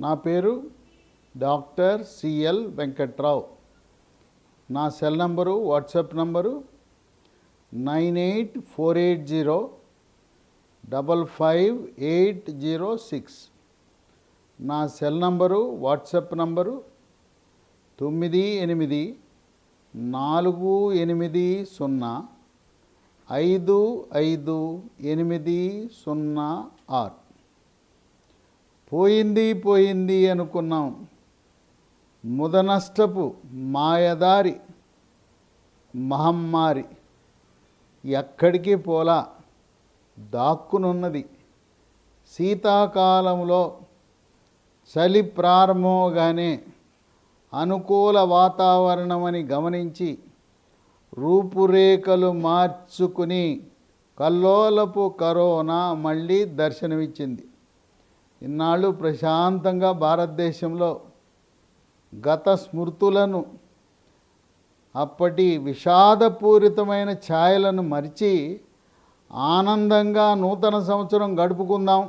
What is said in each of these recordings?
నా పేరు doctor CL Venkatrao. నా సెల్ నంబరు, వాట్సాప్ నంబరు 9848055806. నా సెల్ నంబరు, వాట్సాప్ నంబరు 9848055806. పోయింది అనుకున్నాం, ముదనష్టపు మాయదారి మహమ్మారి ఎక్కడికి పోలా, దాక్కునున్నది. శీతాకాలంలో చలి ప్రారంభంగానే అనుకూల వాతావరణమని గమనించి రూపురేఖలు మార్చుకుని కల్లోలపు కరోనా మళ్ళీ దర్శనమిచ్చింది. ఇన్నాళ్ళు ప్రశాంతంగా భారతదేశంలో గత స్మృతులను, అప్పటి విషాదపూరితమైన ఛాయలను మరిచి ఆనందంగా నూతన సంవత్సరం గడుపుకుందాం,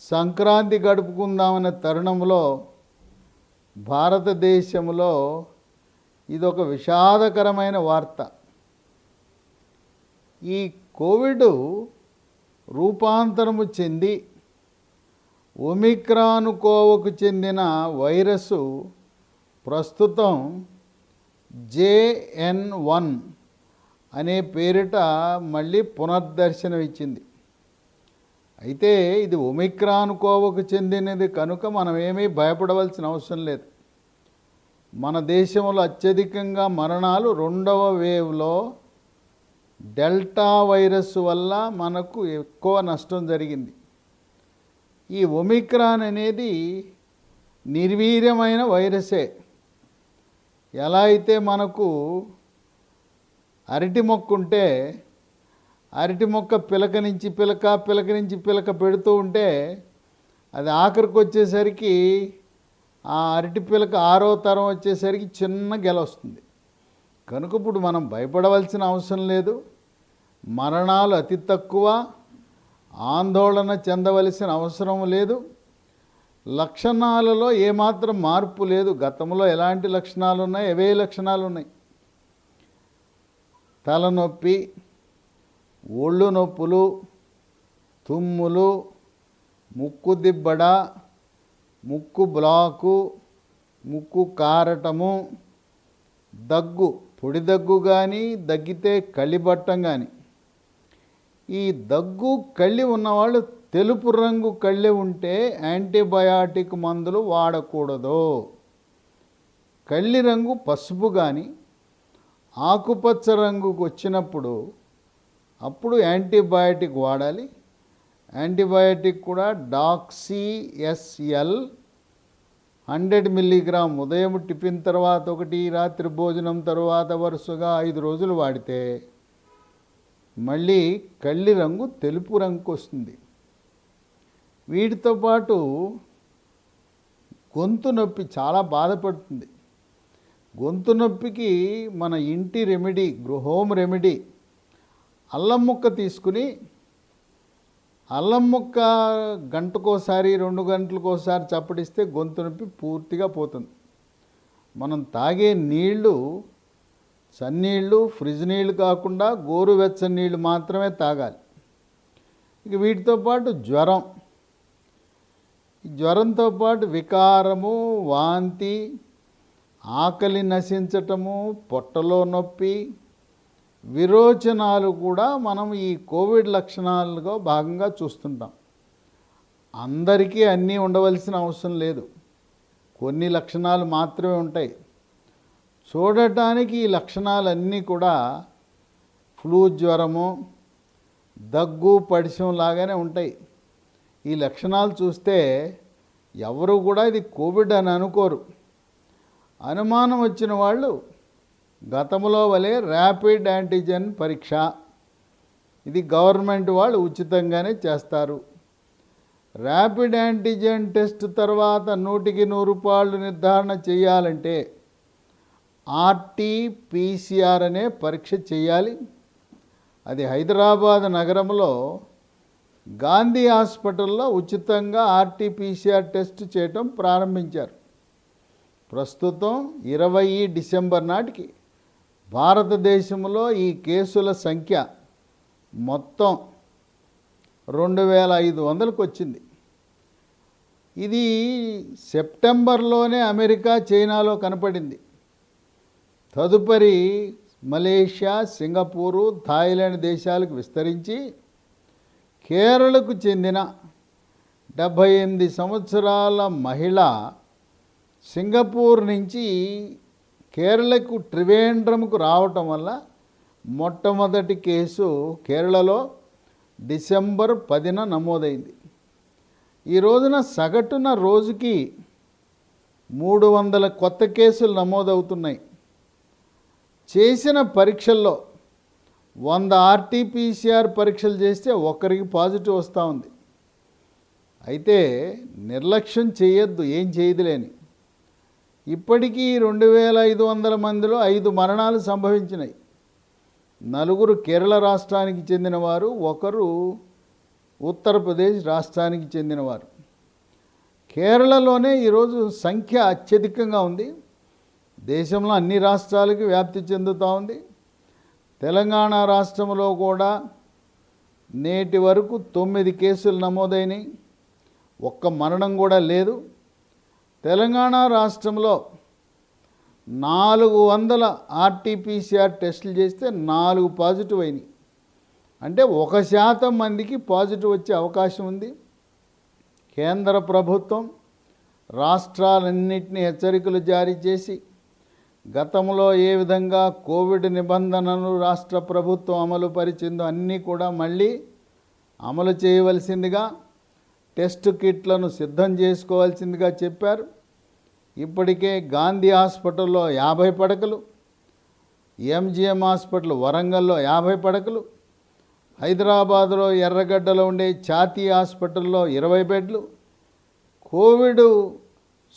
సంక్రాంతి గడుపుకుందామనే తరుణంలో భారతదేశంలో ఇదొక విషాదకరమైన వార్త. ఈ కోవిడ్ రూపాంతరము చెంది ఒమిక్రాన్ కోవకు చెందిన వైరస్సు ప్రస్తుతం JN.1 అనే పేరిట మళ్ళీ పునర్దర్శనం ఇచ్చింది. అయితే ఇది ఒమిక్రాన్ కోవకు చెందినది కనుక మనమేమీ భయపడవలసిన అవసరం లేదు. మన దేశంలో అత్యధికంగా మరణాలు రెండవ వేవ్లో డెల్టా వైరస్ వల్ల మనకు ఎక్కువ నష్టం జరిగింది. ఈ ఒమిక్రాన్ అనేది నిర్వీర్యమైన వైరసే. ఎలా అయితే మనకు అరటి మొక్క ఉంటే అరటి మొక్క పిలక నుంచి పిలక పెడుతూ ఉంటే అది ఆఖరికి వచ్చేసరికి ఆ అరటి పిలక 6వ తరం వచ్చేసరికి చిన్న గెల వస్తుంది. కనుక ఇప్పుడు మనం భయపడవలసిన అవసరం లేదు. మరణాలు అతి తక్కువ, ఆందోళన చెందవలసిన అవసరం లేదు. లక్షణాలలో ఏమాత్రం మార్పు లేదు. గతంలో ఎలాంటి లక్షణాలు ఉన్నాయి, అవే లక్షణాలు ఉన్నాయి. తలనొప్పి, ఒళ్ళు నొప్పులు, తుమ్ములు, ముక్కు దిబ్బడ, ముక్కు బ్లాకు, ముక్కు కారటము, దగ్గు, పొడి దగ్గు కానీ, దగ్గితే కళ్ళిబట్టం కానీ. ఈ దగ్గు కళ్ళి ఉన్నవాళ్ళు తెలుపు రంగు కళ్ళి ఉంటే యాంటీబయాటిక్ మందులు వాడకూడదు. కళ్ళి రంగు పసుపు కానీ ఆకుపచ్చ రంగుకు వచ్చినప్పుడు అప్పుడు యాంటీబయాటిక్ వాడాలి. యాంటీబయాటిక్ కూడా డాక్సీఎస్ఎల్ 100 మిల్లీగ్రామ్ ఉదయం టిఫిన్ తర్వాత ఒకటి, రాత్రి భోజనం తర్వాత వరుసగా 5 రోజులు వాడితే మళ్ళీ కళ్ళి రంగు తెలుపు రంగుకు వస్తుంది. వీటితో పాటు గొంతు నొప్పి చాలా బాధపడుతుంది. గొంతు నొప్పికి మన ఇంటి రెమెడీ, హోమ్ రెమెడీ అల్లం ముక్క తీసుకుని, అల్లం ముక్క గంటకోసారి 2 గంటలకోసారి చప్పడిస్తే గొంతు నొప్పి పూర్తిగా పోతుంది. మనం తాగే నీళ్ళు చన్నీళ్ళు, ఫ్రిడ్జ్ నీళ్ళు కాకుండా గోరువెచ్చని నీళ్ళు మాత్రమే తాగాలి. ఇక వీటితో పాటు జ్వరంతో పాటు వికారము, వాంతి, ఆకలి నశించటము, పొట్టలో నొప్పి, విరోచనాలు కూడా మనం ఈ కోవిడ్ లక్షణాలుగా భాగంగా చూస్తుంటాం. అందరికీ అన్నీ ఉండవలసిన అవసరం లేదు, కొన్ని లక్షణాలు మాత్రమే ఉంటాయి. చూడటానికి ఈ లక్షణాలన్నీ కూడా ఫ్లూ జ్వరము, దగ్గు, పడిశం లాగానే ఉంటాయి. ఈ లక్షణాలు చూస్తే ఎవరు కూడా ఇది కోవిడ్ అని అనుకోరు. అనుమానం వచ్చిన వాళ్ళు గతంలో వలె ర్యాపిడ్ యాంటీజెన్ పరీక్ష, ఇది గవర్నమెంట్ వాళ్ళు ఉచితంగానే చేస్తారు. ర్యాపిడ్ యాంటీజెన్ టెస్ట్ తర్వాత 100కి 100 రూపాయలు నిర్ధారణ చేయాలంటే RT-PCR అనే పరీక్ష చేయాలి. అది హైదరాబాద్ నగరంలో గాంధీ హాస్పిటల్లో ఉచితంగా ఆర్టీపీసీఆర్ టెస్ట్ చేయటం ప్రారంభించారు. ప్రస్తుతం 20 డిసెంబర్ నాటికి భారతదేశంలో ఈ కేసుల సంఖ్య మొత్తం 2500కు వచ్చింది. ఇది సెప్టెంబర్లోనే అమెరికా, చైనాలో కనపడింది. తదుపరి మలేషియా, సింగపూరు, థాయిలాండ్ దేశాలకు విస్తరించి కేరళకు చెందిన 78 సంవత్సరాల మహిళ సింగపూర్ నుంచి కేరళకు త్రివేంద్రంకు రావటం వల్ల మొట్టమొదటి కేసు కేరళలో డిసెంబర్ 10న నమోదైంది. ఈ రోజున సగటున రోజుకి 300 కొత్త కేసులు నమోదవుతున్నాయి. చేసిన పరీక్షల్లో 100 ఆర్టీపీసీఆర్ పరీక్షలు చేస్తే ఒక్కరికి పాజిటివ్ వస్తూ ఉంది. అయితే నిర్లక్ష్యం చేయొద్దు, ఏం చేయదులేని. ఇప్పటికీ 2500 మందిలో 5 మరణాలు సంభవించినాయి. 4 కేరళ రాష్ట్రానికి చెందినవారు, 1 ఉత్తరప్రదేశ్ రాష్ట్రానికి చెందినవారు. కేరళలోనే ఈరోజు సంఖ్య అత్యధికంగా ఉంది. దేశంలో అన్ని రాష్ట్రాలకి వ్యాప్తి చెందుతూ ఉంది. తెలంగాణ రాష్ట్రంలో కూడా నేటి వరకు 9 కేసులు నమోదైనవి, ఒక్క మరణం కూడా లేదు. తెలంగాణ రాష్ట్రంలో 400 ఆర్టీపీసీఆర్ టెస్టులు చేస్తే 4 పాజిటివ్ అయినాయి. అంటే 1% మందికి పాజిటివ్ వచ్చే అవకాశం ఉంది. కేంద్ర ప్రభుత్వం రాష్ట్రాలన్నింటినీ హెచ్చరికలు జారీ చేసి గతంలో ఏ విధంగా కోవిడ్ నిబంధనలు రాష్ట్ర ప్రభుత్వం అమలు పరిచిందో అన్నీ కూడా మళ్ళీ అమలు చేయవలసిందిగా, టెస్ట్ కిట్లను సిద్ధం చేసుకోవాల్సిందిగా చెప్పారు. ఇప్పటికే గాంధీ హాస్పిటల్లో 50 పడకలు, ఎంజిఎం హాస్పిటల్ వరంగల్లో 50 పడకలు, హైదరాబాదులో ఎర్రగడ్డలో ఉండే ఛాతీ హాస్పిటల్లో 20 బెడ్లు, కోవిడ్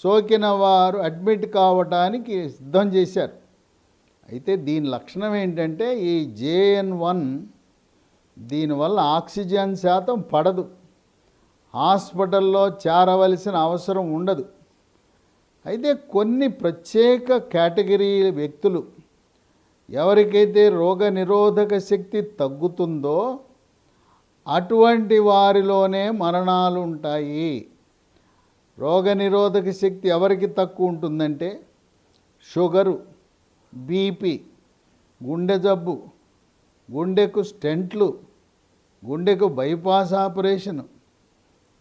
సోకిన వారు అడ్మిట్ కావటానికి సిద్ధం చేశారు. అయితే దీని లక్షణం ఏంటంటే ఈ JN1 దీనివల్ల ఆక్సిజన్ శాతం పడదు, హాస్పిటల్లో చేరవలసిన అవసరం ఉండదు. అయితే కొన్ని ప్రత్యేక కేటగిరీ వ్యక్తులు, ఎవరికైతే రోగ నిరోధక శక్తి తగ్గుతుందో అటువంటి వారిలోనే మరణాలు ఉంటాయి. రోగ నిరోధక శక్తి ఎవరికి తక్కువ ఉంటుందంటే షుగరు, బీపీ, గుండె జబ్బు, గుండెకు స్టెంట్లు, గుండెకు బైపాస్ ఆపరేషను,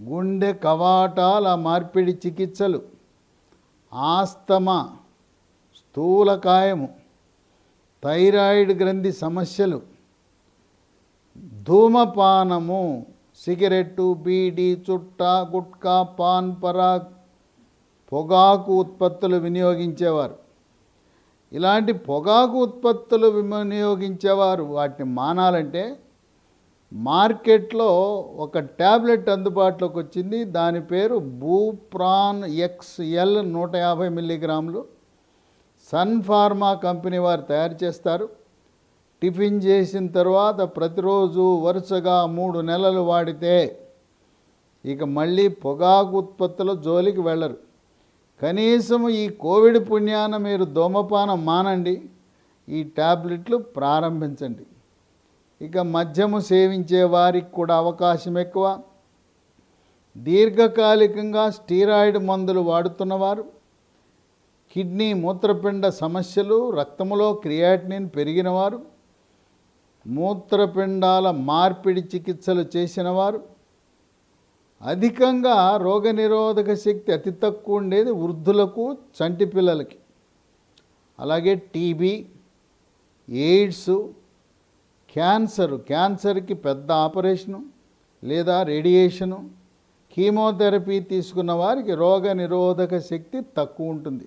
గుండె కవాటాల మార్పిడి చికిత్సలు, ఆస్తమా, స్థూలకాయము, థైరాయిడ్ గ్రంథి సమస్యలు, ధూమపానము, సిగరెట్టు, బీడీ, చుట్టా, గుట్కా, పాన్ పరాగ్, పొగాకు ఉత్పత్తులు వినియోగించేవారు. ఇలాంటి పొగాకు ఉత్పత్తులు వినియోగించేవారు వాటిని మానాలంటే మార్కెట్లో ఒక ట్యాబ్లెట్ అందుబాటులోకి వచ్చింది. దాని పేరు బూప్రాన్ XL 150 మిల్లీగ్రాములు. సన్ ఫార్మా కంపెనీ వారు తయారు చేస్తారు. టిఫిన్ చేసిన తర్వాత ప్రతిరోజు వరుసగా 3 నెలలు వాడితే ఇక మళ్ళీ పొగాకు ఉత్పత్తుల జోలికి వెళ్ళరు. కనీసం ఈ కోవిడ్ పుణ్యాన మీరు ధూమపానం మానండి, ఈ ట్యాబ్లెట్లు ప్రారంభించండి. ఇక మద్యము సేవించే వారికి కూడా అవకాశం ఎక్కువ. దీర్ఘకాలికంగా స్టీరాయిడ్ మందులు వాడుతున్నవారు, కిడ్నీ మూత్రపిండ సమస్యలు, రక్తంలో క్రియాటినిన్ పెరిగినవారు, మూత్రపిండాల మార్పిడి చికిత్సలు చేసినవారు, అధికంగా రోగనిరోధక శక్తి అతి తక్కువ ఉండేది వృద్ధులకు, చంటి పిల్లలకి, అలాగే టీబీ, ఎయిడ్స్, క్యాన్సర్కి పెద్ద ఆపరేషను లేదా రేడియేషను, కీమోథెరపీ తీసుకున్న వారికి రోగనిరోధక శక్తి తక్కువ ఉంటుంది.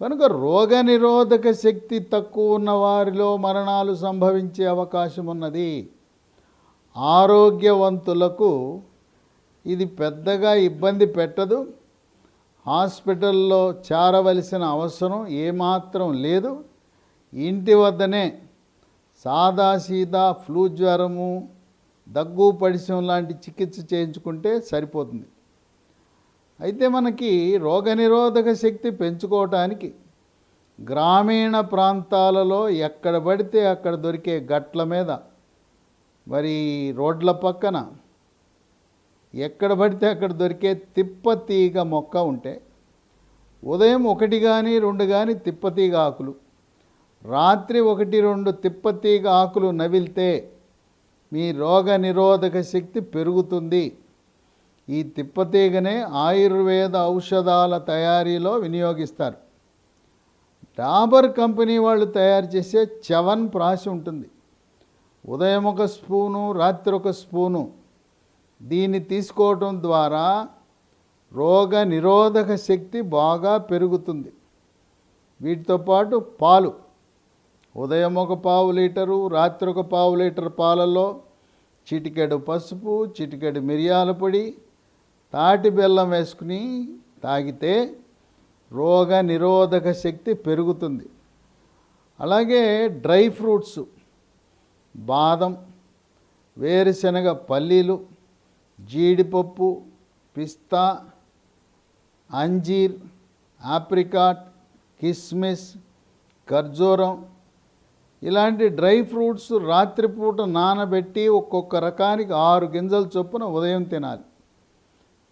కనుక రోగనిరోధక శక్తి తక్కువ ఉన్న వారిలో మరణాలు సంభవించే అవకాశం ఉన్నది. ఆరోగ్యవంతులకు ఇది పెద్దగా ఇబ్బంది పెట్టదు. హాస్పిటల్లో చేరవలసిన అవసరం ఏమాత్రం లేదు. ఇంటి వద్దనే సాదాసీదా ఫ్లూ జ్వరము, దగ్గు పడిశం లాంటి చికిత్స చేయించుకుంటే సరిపోతుంది. అయితే మనకి రోగనిరోధక శక్తి పెంచుకోవటానికి గ్రామీణ ప్రాంతాలలో ఎక్కడ పడితే అక్కడ దొరికే గట్ల మీద, మరి రోడ్ల పక్కన ఎక్కడ పడితే అక్కడ దొరికే తిప్పతీగ మొక్క ఉంటే ఉదయం 1 కానీ 2 కానీ తిప్పతీగ ఆకులు, రాత్రి 1-2 తిప్పతీగ ఆకులు నవిలితే మీ రోగ నిరోధక శక్తి పెరుగుతుంది. ఈ తిప్పతీగనే ఆయుర్వేద ఔషధాల తయారీలో వినియోగిస్తారు. డాబర్ కంపెనీ వాళ్ళు తయారు చేసే చవన్ ప్రాసి ఉంటుంది. ఉదయం 1 స్పూను, రాత్రి 1 స్పూను దీన్ని తీసుకోవటం ద్వారా రోగ నిరోధక శక్తి బాగా పెరుగుతుంది. వీటితో పాటు పాలు, ఉదయం 1 పావు లీటరు, రాత్రి 1 పావు లీటర్ పాలలో చిటికెడు పసుపు, చిటికెడు మిరియాల పొడి, తాటి బెల్లం వేసుకుని తాగితే రోగ నిరోధక శక్తి పెరుగుతుంది. అలాగే డ్రై ఫ్రూట్స్, బాదం, వేరుశనగ పల్లీలు, జీడిపప్పు, పిస్తా, అంజీర్, ఆప్రికాట్, కిస్మిస్, ఖర్జూరం ఇలాంటి డ్రై ఫ్రూట్స్ రాత్రిపూట నానబెట్టి ఒక్కొక్క రకానికి 6 గింజల చొప్పున ఉదయం తినాలి.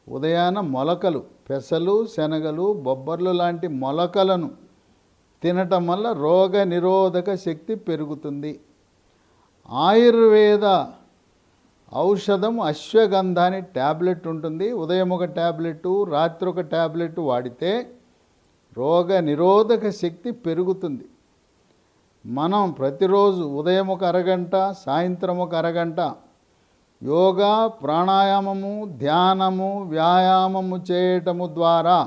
ఉదయాన మొలకలు, పెసలు, శనగలు, బొబ్బర్లు లాంటి మొలకలను తినటం వల్ల రోగ నిరోధక శక్తి పెరుగుతుంది. ఆయుర్వేద ఔషధం అశ్వగంధ అని ట్యాబ్లెట్ ఉంటుంది. ఉదయం 1 ట్యాబ్లెట్, రాత్రి 1 ట్యాబ్లెట్ వాడితే రోగ నిరోధక శక్తి పెరుగుతుంది. మనం ప్రతిరోజు ఉదయం 1 అరగంట, సాయంత్రం 1 అరగంట యోగా, ప్రాణాయామము, ధ్యానము, వ్యాయామము చేయటము ద్వారా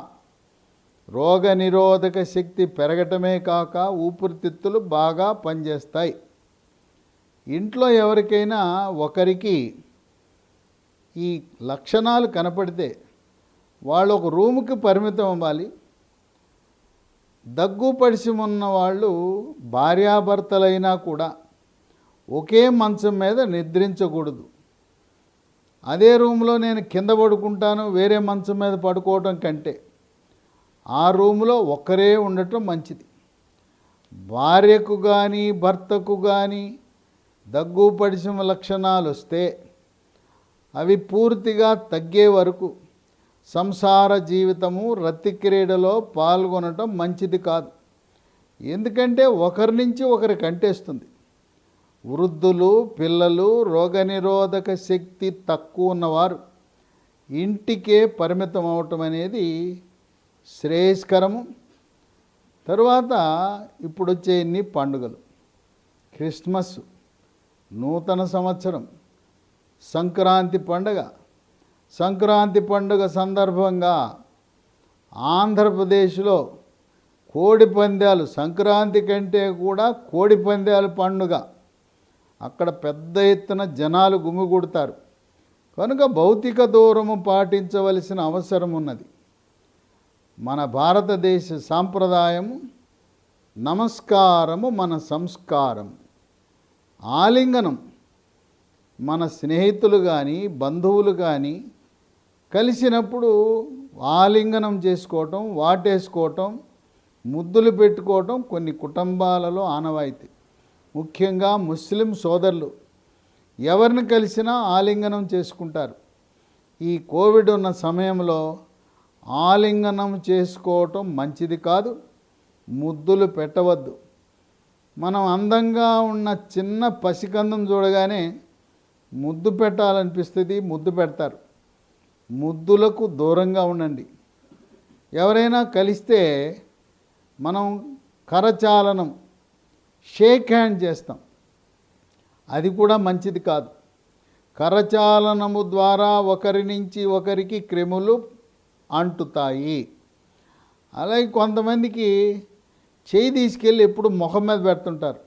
రోగ నిరోధక శక్తి పెరగటమే కాక ఊపిరితిత్తులు బాగా పనిచేస్తాయి. ఇంట్లో ఎవరికైనా ఒకరికి ఈ లక్షణాలు కనపడితే వాళ్ళు ఒక రూముకి పరిమితం అవ్వాలి. దగ్గు పడిసి ఉన్న వాళ్ళు భార్యాభర్తలైనా కూడా ఒకే మంచం మీద నిద్రించకూడదు. అదే రూమ్లో నేను కింద పడుకుంటాను, వేరే మంచం మీద పడుకోవటం కంటే ఆ రూమ్లో ఒక్కరే ఉండటం మంచిది. భార్యకు కానీ భర్తకు కానీ దగ్గు పడిసిన లక్షణాలు వస్తే అవి పూర్తిగా తగ్గే వరకు సంసార జీవితము, రతి క్రీడలో పాల్గొనటం మంచిది కాదు. ఎందుకంటే ఒకరి నుంచి ఒకరికి అంటేస్తుంది. వృద్ధులు, పిల్లలు, రోగనిరోధక శక్తి తక్కువ ఉన్నవారు ఇంటికే పరిమితం అవటం అనేది శ్రేయస్కరము. తరువాత ఇప్పుడు వచ్చే ఇన్ని పండుగలు, క్రిస్మస్, నూతన సంవత్సరం, సంక్రాంతి పండుగ. సంక్రాంతి పండుగ సందర్భంగా ఆంధ్రప్రదేశ్లో కోడి పందాలు, సంక్రాంతి కంటే కూడా కోడి పందాల పండుగ. అక్కడ పెద్ద ఎత్తున జనాలు గుమిగూడతారు కనుక భౌతిక దూరము పాటించవలసిన అవసరం ఉన్నది. మన భారతదేశ సాంప్రదాయము నమస్కారము మన సంస్కారం. ఆలింగనం మన స్నేహితులు కానీ బంధువులు కానీ కలిసినప్పుడు ఆలింగనం చేసుకోవటం, వాటేసుకోవటం, ముద్దులు పెట్టుకోవటం కొన్ని కుటుంబాలలో ఆనవాయితీ. ముఖ్యంగా ముస్లిం సోదరులు ఎవరిని కలిసినా ఆలింగనం చేసుకుంటారు. ఈ కోవిడ్ ఉన్న సమయంలో ఆలింగనం చేసుకోవటం మంచిది కాదు, ముద్దులు పెట్టవద్దు. మనం అందంగా ఉన్న చిన్న పసికందం చూడగానే ముద్దు పెట్టాలనిపిస్తుంది, ముద్దు పెడతారు. ముద్దులకు దూరంగా ఉండండి. ఎవరైనా కలిస్తే మనం కరచాలనం, షేక్ హ్యాండ్ చేస్తాం, అది కూడా మంచిది కాదు. కరచాలనము ద్వారా ఒకరి నుంచి ఒకరికి క్రిములు అంటుతాయి. అలాగే కొంతమందికి చేయి తీసుకెళ్ళి ఎప్పుడు ముఖం మీద పెడుతుంటారు,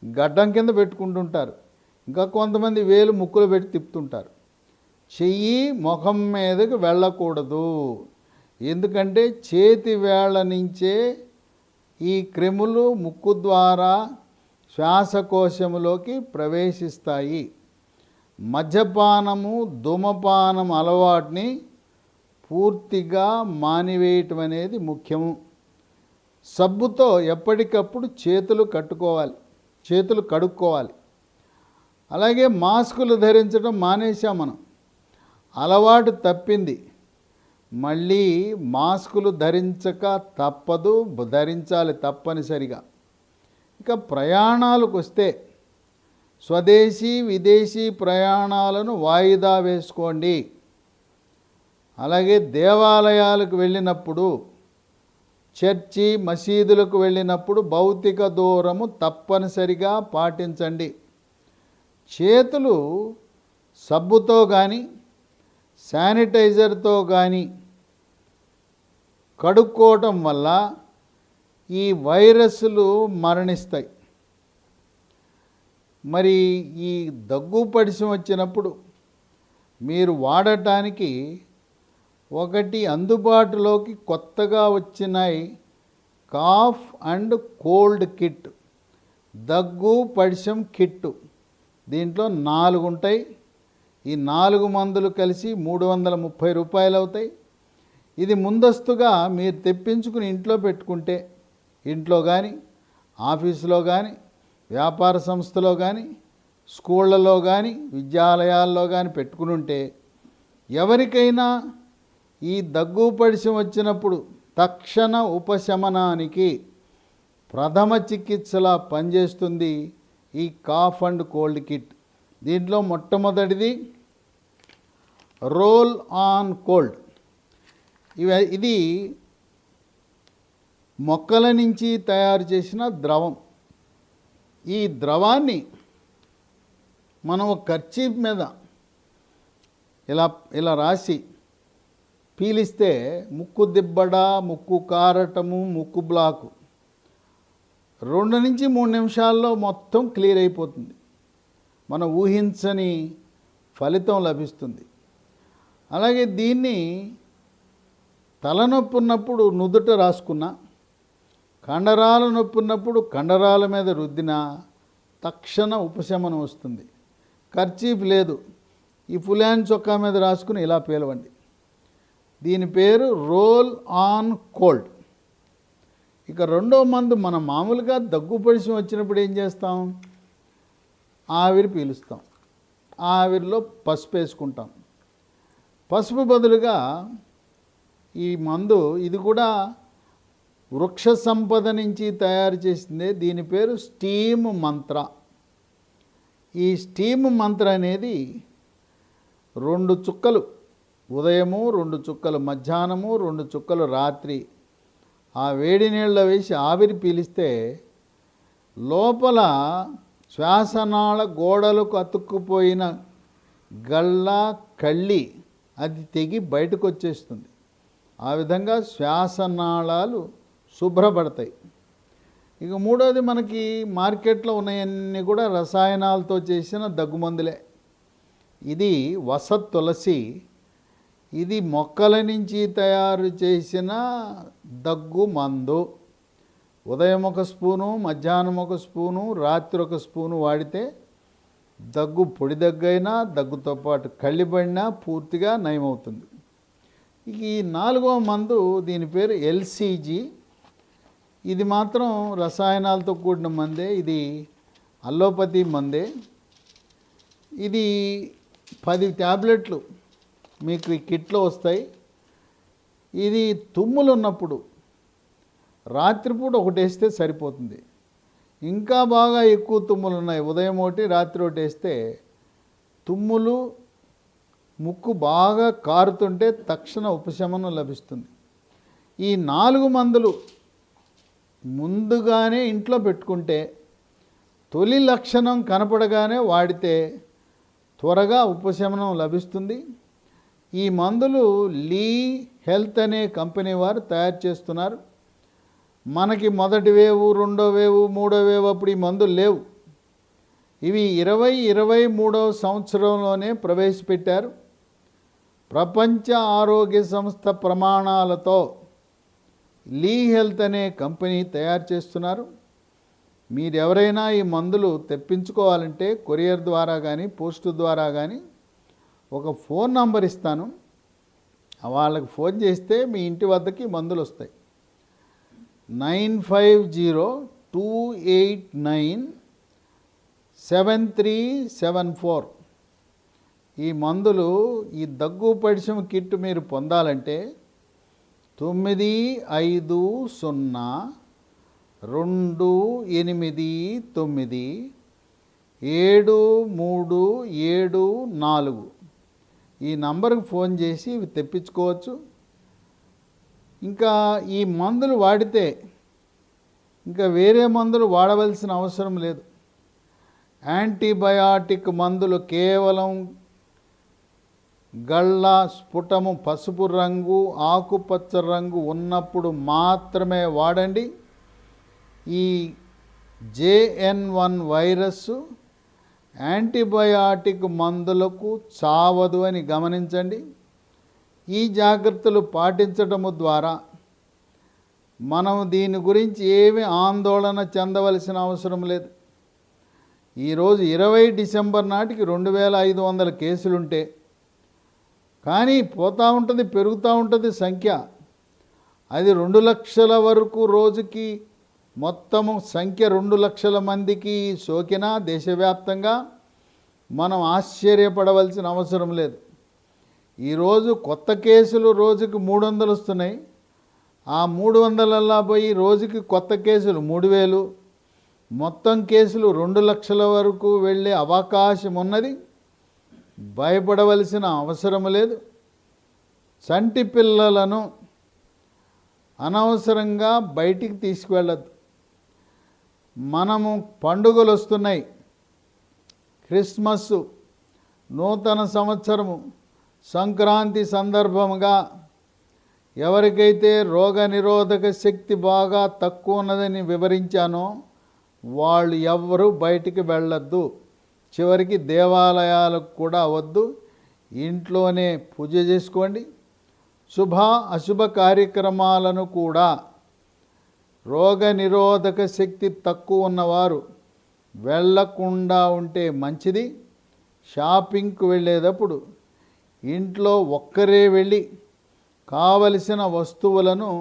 గడ్డం కింద పెట్టుకుంటుంటారు. ఇంకా కొంతమంది వేలు ముక్కులు పెట్టి తిప్పుతుంటారు. చెయ్యి ముఖం మీదకి వెళ్ళకూడదు. ఎందుకంటే చేతి వేళ్ళ నుంచే ఈ క్రిములు ముక్కు ద్వారా శ్వాసకోశములోకి ప్రవేశిస్తాయి. మద్యపానము ధూమపానం అలవాటుని పూర్తిగా మానివేయటం అనేది ముఖ్యము. సబ్బుతో ఎప్పటికప్పుడు చేతులు కడుక్కోవాలి. అలాగే మాస్కులు ధరించడం మానేశాం మనం, అలవాటు తప్పింది. మళ్ళీ మాస్కులు ధరించాలి తప్పనిసరిగా. ఇక ప్రయాణాలకు వస్తే స్వదేశీ విదేశీ ప్రయాణాలను వాయిదా వేసుకోండి. అలాగే దేవాలయాలకు వెళ్ళినప్పుడు, చర్చి మసీదులకు వెళ్ళినప్పుడు భౌతిక దూరము తప్పనిసరిగా పాటించండి. చేతులు సబ్బుతో కానీ శానిటైజర్తో కానీ కడుక్కోవటం వల్ల ఈ వైరస్లు మరణిస్తాయి. మరి ఈ దగ్గు పడిసం వచ్చినప్పుడు మీరు వాడటానికి ఒకటి అందుబాటులోకి కొత్తగా వచ్చినాయి, కాఫ్ అండ్ కోల్డ్ కిట్, దగ్గు పడిసం కిట్టు. దీంట్లో 4 ఉంటాయి. ఈ 4 మందులు కలిసి 330 రూపాయలు అవుతాయి. ఇది ముందస్తుగా మీరు తెప్పించుకుని ఇంట్లో పెట్టుకుంటే, ఇంట్లో కానీ ఆఫీసులో కానీ వ్యాపార సంస్థలో కానీ స్కూళ్ళలో కానీ విద్యాలయాల్లో కానీ పెట్టుకుని ఉంటే, ఎవరికైనా ఈ దగ్గు పడిసం వచ్చినప్పుడు తక్షణ ఉపశమనానికి ప్రథమ చికిత్సలా పనిచేస్తుంది ఈ కాఫ్ అండ్ కోల్డ్ కిట్. దీంట్లో మొట్టమొదటిది రోల్ ఆన్ కోల్డ్. ఇది మొక్కల నుంచి తయారు చేసిన ద్రవం. ఈ ద్రవాన్ని మనం ఒక కర్చీఫ్ మీద ఇలా రాసి పీలిస్తే ముక్కు దిబ్బడ, ముక్కు కారటము, ముక్కు బ్లాకు 2 నుంచి 3 నిమిషాల్లో మొత్తం క్లియర్ అయిపోతుంది. మనం ఊహించని ఫలితం లభిస్తుంది. అలాగే దీన్ని తలనొప్పి ఉన్నప్పుడు నుదుట రాసుకున్నా, కండరాల నొప్పి ఉన్నప్పుడు కండరాల మీద రుద్దినా తక్షణ ఉపశమనం వస్తుంది. కర్చీఫ్ లేదు, ఈ ఫులాన్ చొక్కా మీద రాసుకుని ఇలా పేలవండి. దీని పేరు రోల్ ఆన్ కోల్డ్. ఇక రెండో మందు, మనం మామూలుగా దగ్గు పడిసం వచ్చినప్పుడు ఏం చేస్తాం? ఆవిరి పీలుస్తాం, ఆవిరిలో పసుపు వేసుకుంటాం. పసుపు బదులుగా ఈ మందు, ఇది కూడా వృక్ష సంపద నుంచి తయారు చేసిందే. దీని పేరు స్టీమ్ మంత్ర. ఈ స్టీమ్ మంత్ర అనేది 2 చుక్కలు ఉదయము, 2 చుక్కలు మధ్యాహ్నము, 2 చుక్కలు రాత్రి ఆ వేడి నీళ్ళలో వేసి ఆవిరి పీలిస్తే లోపల శ్వాసనాళ గోడలకు అతుక్కుపోయిన గళ్ళ కళ్ళి అది తెగి బయటకు వచ్చేస్తుంది. ఆ విధంగా శ్వాసనాళాలు శుభ్రపడతాయి. ఇక మూడోది, మనకి మార్కెట్లో ఉన్నాయన్నీ కూడా రసాయనాలతో చేసిన దగ్గుమందులే. ఇది వసత్ తులసి. ఇది మొక్కల నుంచి తయారు చేసిన దగ్గు మందు. ఉదయం 1 స్పూను, మధ్యాహ్నం 1 స్పూను, రాత్రి 1 స్పూను వాడితే దగ్గు, పొడి దగ్గైనా దగ్గుతో పాటు కళ్ళిబడినా పూర్తిగా నయమవుతుంది. ఈ 4వ మందు, దీని పేరు ఎల్సిజి. ఇది మాత్రం రసాయనాలతో కూడిన మందే. ఇది అల్లోపతి మందే. ఇది 10 ట్యాబ్లెట్లు మీకు ఈ కిట్లో వస్తాయి. ఇది తుమ్ములు ఉన్నప్పుడు రాత్రిపూట 1 వేస్తే సరిపోతుంది. ఇంకా బాగా ఎక్కువ తుమ్ములు ఉన్నాయి, ఉదయం 1 రాత్రి 1 వేస్తే తుమ్ములు ముక్కు బాగా కారుతుంటే తక్షణ ఉపశమనం లభిస్తుంది. ఈ 4 మందులు ముందుగానే ఇంట్లో పెట్టుకుంటే, తొలి లక్షణం కనపడగానే వాడితే త్వరగా ఉపశమనం లభిస్తుంది. ఈ మందులు లీ హెల్త్ అనే కంపెనీ వారు తయారు చేస్తున్నారు. మనకి మొదటి వేవ్, రెండో వేవ్, మూడో వేవ్ అప్పుడు ఈ మందులు లేవు. ఇవి 2023వ సంవత్సరంలోనే ప్రవేశపెట్టారు. ప్రపంచ ఆరోగ్య సంస్థ ప్రమాణాలతో లీ హెల్త్ అనే కంపెనీ తయారు చేస్తున్నారు. మీరెవరైనా ఈ మందులు తెప్పించుకోవాలంటే కొరియర్ ద్వారా కానీ పోస్ట్ ద్వారా కానీ ఒక ఫోన్ నంబర్ ఇస్తాను, వాళ్ళకి ఫోన్ చేస్తే మీ ఇంటి వద్దకి మందులు వస్తాయి. 9502897374. ఈ మందులు, ఈ దగ్గు పడిశం కిట్ మీరు పొందాలంటే 9502897374 ఈ నంబర్కి ఫోన్ చేసి ఇవి తెప్పించుకోవచ్చు. ఇంకా ఈ మందులు వాడితే ఇంకా వేరే మందులు వాడవలసిన అవసరం లేదు. యాంటీబయాటిక్ మందులు కేవలం గళ్ళ స్ఫుటము పసుపు రంగు ఆకుపచ్చ రంగు ఉన్నప్పుడు మాత్రమే వాడండి. ఈ JN1 వైరస్ యాంటీబయాటిక్ మందులకు చావదు అని గమనించండి. ఈ జాగ్రత్తలు పాటించడము ద్వారా మనం దీని గురించి ఏమీ ఆందోళన చెందవలసిన అవసరం లేదు. ఈరోజు 20 డిసెంబర్ నాటికి 2500 కేసులుంటే, కానీ పోతూ ఉంటుంది, పెరుగుతూ ఉంటుంది సంఖ్య. అది 2 లక్షల వరకు రోజుకి మొత్తము సంఖ్య 2 లక్షల మందికి సోకినా దేశవ్యాప్తంగా మనం ఆశ్చర్యపడవలసిన అవసరం లేదు. ఈరోజు కొత్త కేసులు రోజుకి 300 వస్తున్నాయి. ఆ 300ల్లా పోయి రోజుకి కొత్త కేసులు 3000, మొత్తం కేసులు 2 లక్షల వరకు వెళ్ళే అవకాశం ఉన్నది. భయపడవలసిన అవసరం లేదు. చంటి పిల్లలను అనవసరంగా బయటికి తీసుకువెళ్ళద్దు. మనము పండుగలు వస్తున్నాయి, క్రిస్మస్, నూతన సంవత్సరము, సంక్రాంతి సందర్భముగా ఎవరికైతే రోగనిరోధక శక్తి బాగా తక్కువ ఉన్నదని వివరించానో వాళ్ళు ఎవ్వరూ బయటికి వెళ్ళొద్దు. చివరికి దేవాలయాలకు కూడా వద్దు, ఇంట్లోనే పూజ చేసుకోండి. శుభ అశుభ కార్యక్రమాలను కూడా రోగనిరోధక శక్తి తక్కువ ఉన్నవారు వెళ్ళకుండా ఉంటే మంచిది. షాపింగ్కు వెళ్ళేటప్పుడు ఇంట్లో ఒక్కరే వెళ్ళి కావలసిన వస్తువులను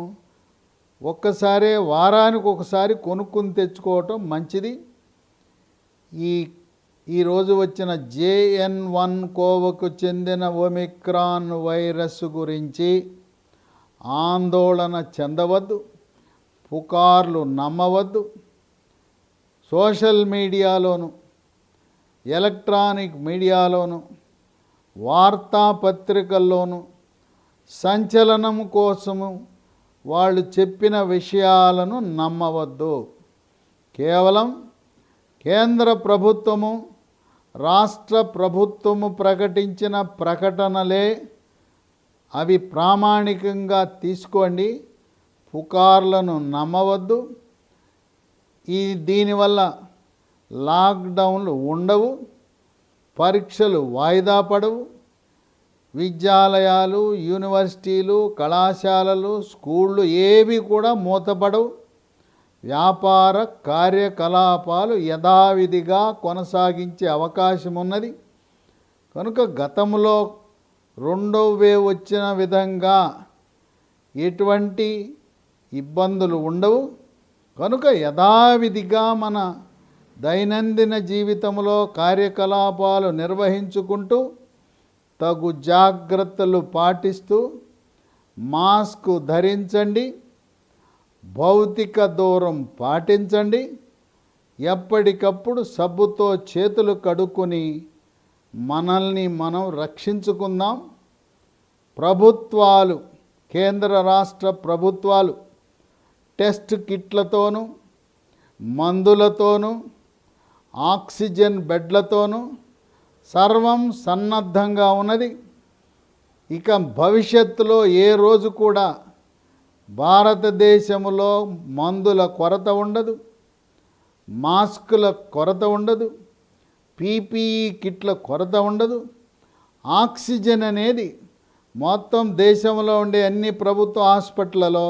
ఒక్కసారే వారానికి ఒకసారి కొనుక్కుని తెచ్చుకోవటం మంచిది. ఈరోజు వచ్చిన JN1 కోవకు చెందిన ఒమిక్రాన్ వైరస్ గురించి ఆందోళన చెందవద్దు, పుకార్లు నమ్మవద్దు. సోషల్ మీడియాలోను, ఎలక్ట్రానిక్ మీడియాలోను, వార్తాపత్రికల్లోనూ సంచలనం కోసము వాళ్ళు చెప్పిన విషయాలను నమ్మవద్దు. కేవలం కేంద్ర ప్రభుత్వము, రాష్ట్ర ప్రభుత్వము ప్రకటించిన ప్రకటనలే అవి ప్రామాణికంగా తీసుకోండి. పుకార్లను నమ్మవద్దు. దీనివల్ల లాక్డౌన్లు ఉండవు, పరీక్షలు వాయిదా పడవు, విద్యాలయాలు, యూనివర్సిటీలు, కళాశాలలు, స్కూళ్ళు ఏవి కూడా మూతపడవు. వ్యాపార కార్యకలాపాలు యథావిధిగా కొనసాగించే అవకాశం ఉన్నది. కనుక గతంలో 2వ వేవ్ వచ్చిన విధంగా ఎటువంటి ఇబ్బందులు ఉండవు. కనుక యథావిధిగా మన దైనందిన జీవితంలో కార్యకలాపాలు నిర్వహించుకుంటూ తగు జాగ్రత్తలు పాటిస్తూ మాస్క్ ధరించండి, భౌతిక దూరం పాటించండి, ఎప్పటికప్పుడు సబ్బుతో చేతులు కడుక్కొని మనల్ని మనం రక్షించుకుందాం. ప్రభుత్వాలు, కేంద్ర రాష్ట్ర ప్రభుత్వాలు టెస్ట్ కిట్లతోనూ, మందులతోనూ, ఆక్సిజన్ బెడ్లతోనూ సర్వం సన్నద్ధంగా ఉన్నది. ఇక భవిష్యత్తులో ఏ రోజు కూడా భారతదేశంలో మందుల కొరత ఉండదు, మాస్కుల కొరత ఉండదు, PPE కిట్ల కొరత ఉండదు. ఆక్సిజన్ అనేది మొత్తం దేశంలో ఉండే అన్ని ప్రభుత్వ హాస్పిటళ్లలో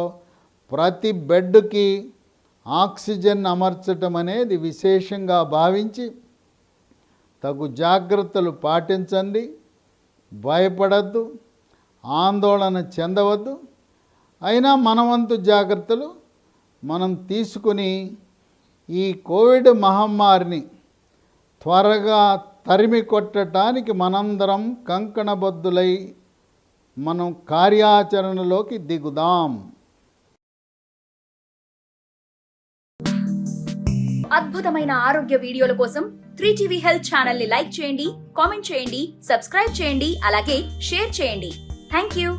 ప్రతి బెడ్కి ఆక్సిజన్ అమర్చటం అనేది విశేషంగా భావించి తగు జాగ్రత్తలు పాటించండి. భయపడద్దు, ఆందోళన చెందవద్దు. అయినా మనవంతు జాగ్రత్తలు మనం తీసుకుని ఈ కోవిడ్ మహమ్మారిని త్వరగా తరిమి కొట్టడానికి మనందరం కంకణబద్ధులై మనం కార్యాచరణలోకి దిగుదాం. అద్భుతమైన ఆరోగ్య వీడియోల కోసం 3TV హెల్త్ ఛానల్ ని లైక్ చేయండి, కామెంట్ చేయండి, సబ్స్క్రైబ్ చేయండి, అలాగే షేర్ చేయండి. థాంక్యూ.